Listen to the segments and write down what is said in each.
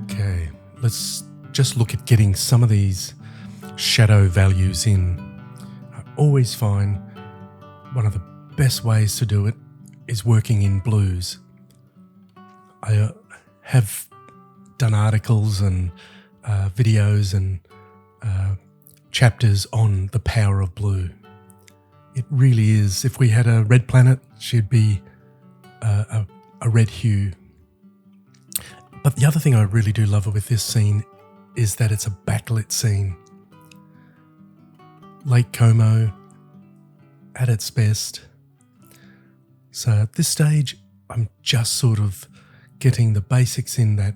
Okay, let's just look at getting some of these shadow values in. I always find one of the best ways to do it is working in blues. I have done articles and videos and chapters on the power of blue. It really is. If we had a red planet, she'd be a red hue. But the other thing I really do love with this scene is that it's a backlit scene. Lake Como at its best. So at this stage, I'm just sort of getting the basics in that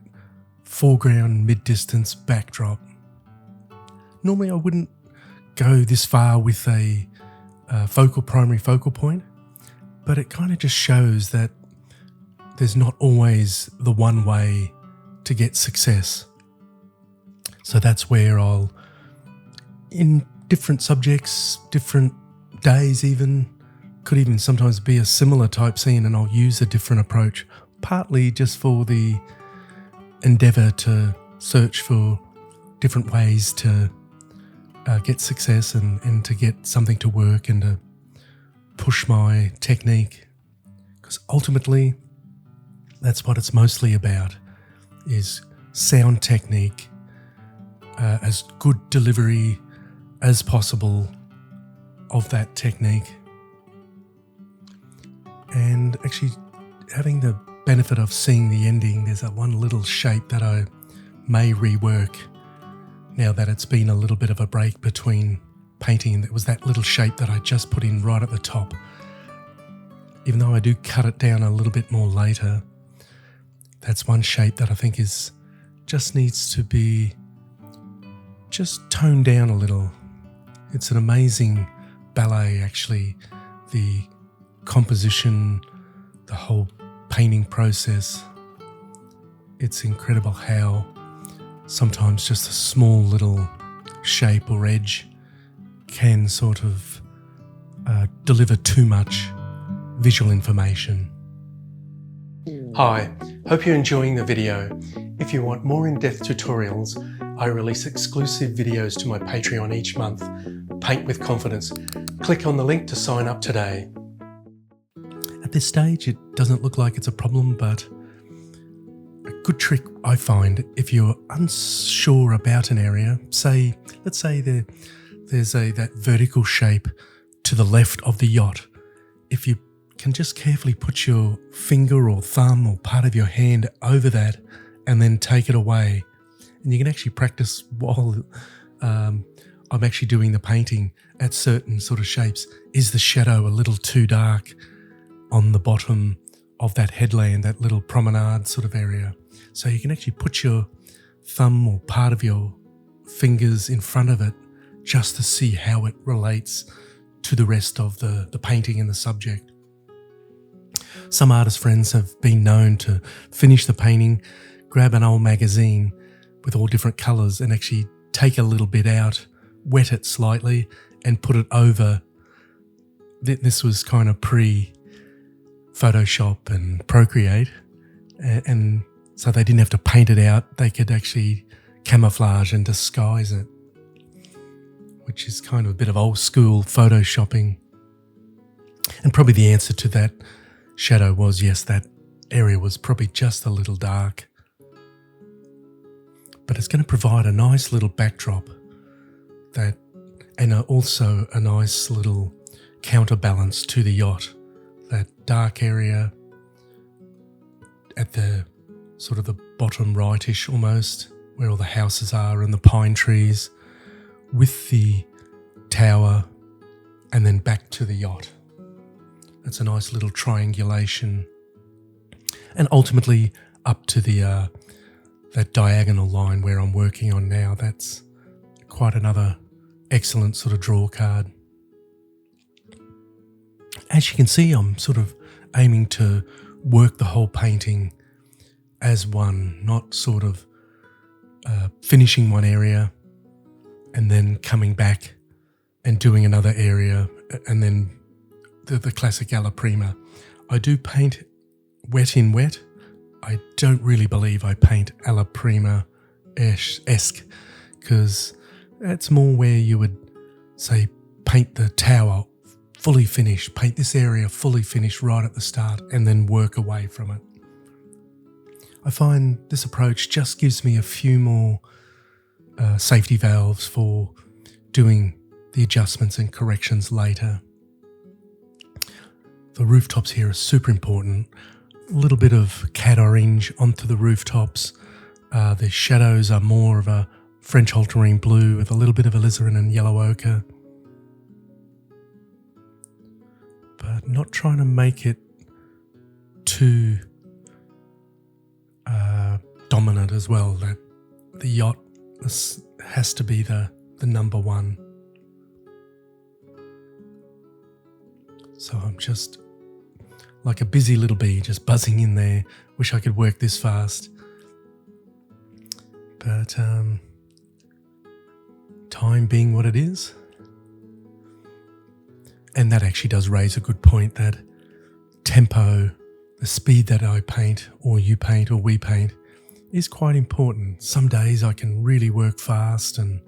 foreground, mid-distance backdrop. Normally I wouldn't go this far with a primary focal point, but it kind of just shows that there's not always the one way to get success. So that's where I'll, in different subjects, different days even, could even sometimes be a similar type scene, and I'll use a different approach, partly just for the endeavour to search for different ways to get success and to get something to work and to push my technique. Because ultimately, that's what it's mostly about, is sound technique, as good delivery as possible of that technique. And actually having the benefit of seeing the ending, there's that one little shape that I may rework now that it's been a little bit of a break between painting. There was that little shape that I just put in right at the top. Even though I do cut it down a little bit more later, that's one shape that I think just needs to be just toned down a little. It's an amazing ballet, actually. The composition, the whole painting process. It's incredible how sometimes just a small little shape or edge can sort of deliver too much visual information. Hi, hope you're enjoying the video. If you want more in-depth tutorials, I release exclusive videos to my Patreon each month. Paint with confidence. Click on the link to sign up today. At this stage, it doesn't look like it's a problem, but a good trick I find, if you're unsure about an area, let's say there's that vertical shape to the left of the yacht. If you can just carefully put your finger or thumb or part of your hand over that and then take it away, and you can actually practice while I'm actually doing the painting at certain sort of shapes. Is the shadow a little too dark on the bottom of that headland, that little promenade sort of area? So you can actually put your thumb or part of your fingers in front of it just to see how it relates to the rest of the painting and the subject. Some artist friends have been known to finish the painting, grab an old magazine with all different colours and actually take a little bit out, wet it slightly and put it over. This was kind of pre-Photoshop and Procreate, and so they didn't have to paint it out. They could actually camouflage and disguise it, which is kind of a bit of old school photoshopping. And probably the answer to that shadow was, yes, that area was probably just a little dark. But it's going to provide a nice little backdrop and also a nice little counterbalance to the yacht. That dark area at the sort of the bottom rightish almost, where all the houses are and the pine trees, with the tower and then back to the yacht. That's a nice little triangulation. And ultimately up to the that diagonal line where I'm working on now. That's quite another excellent sort of draw card. As you can see, I'm sort of aiming to work the whole painting as one, not sort of finishing one area and then coming back and doing another area and then the classic alla prima. I do paint wet in wet. I don't really believe I paint alla prima-esque, because that's more where you would say paint the tower fully finished, paint this area fully finished right at the start, and then work away from it. I find this approach just gives me a few more safety valves for doing the adjustments and corrections later. The rooftops here are super important. A little bit of cad orange onto the rooftops. The shadows are more of a French ultramarine blue with a little bit of alizarin and yellow ochre. But not trying to make it too dominant as well, that the yacht has to be the number one. So I'm just like a busy little bee, just buzzing in there. Wish I could work this fast. But time being what it is. And that actually does raise a good point, that tempo, the speed that I paint or you paint or we paint, is quite important. Some days I can really work fast and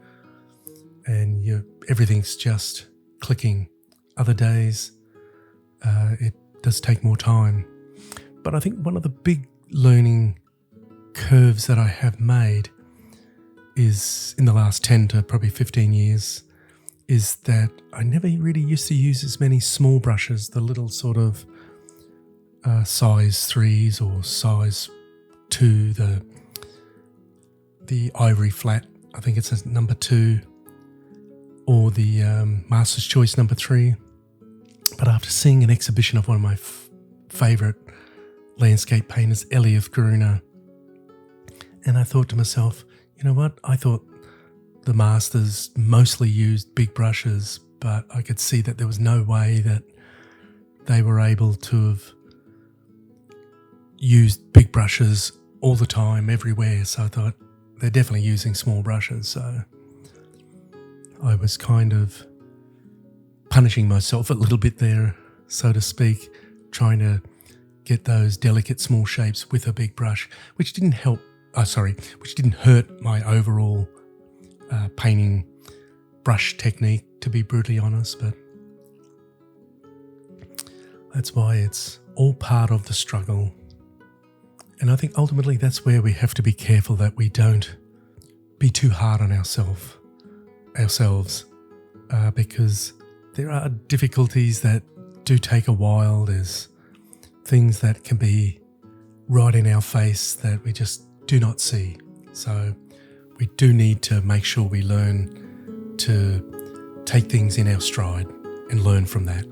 everything's just clicking. Other days it does take more time. But I think one of the big learning curves that I have made is in the last 10 to probably 15 years is that I never really used to use as many small brushes, the little sort of size 3s or size 2, the ivory flat, I think it's a number 2, or the Master's Choice number 3. But after seeing an exhibition of one of my favourite landscape painters, Elias Gruner, and I thought to myself, you know what, I thought the masters mostly used big brushes, but I could see that there was no way that they were able to have used big brushes all the time, everywhere. So I thought they're definitely using small brushes. So I was kind of punishing myself a little bit there, so to speak, trying to get those delicate small shapes with a big brush, which didn't hurt my overall painting brush technique, to be brutally honest, but that's why it's all part of the struggle. And I think ultimately that's where we have to be careful that we don't be too hard on ourselves, because there are difficulties that do take a while. There's things that can be right in our face that we just do not see. So we do need to make sure we learn to take things in our stride and learn from that.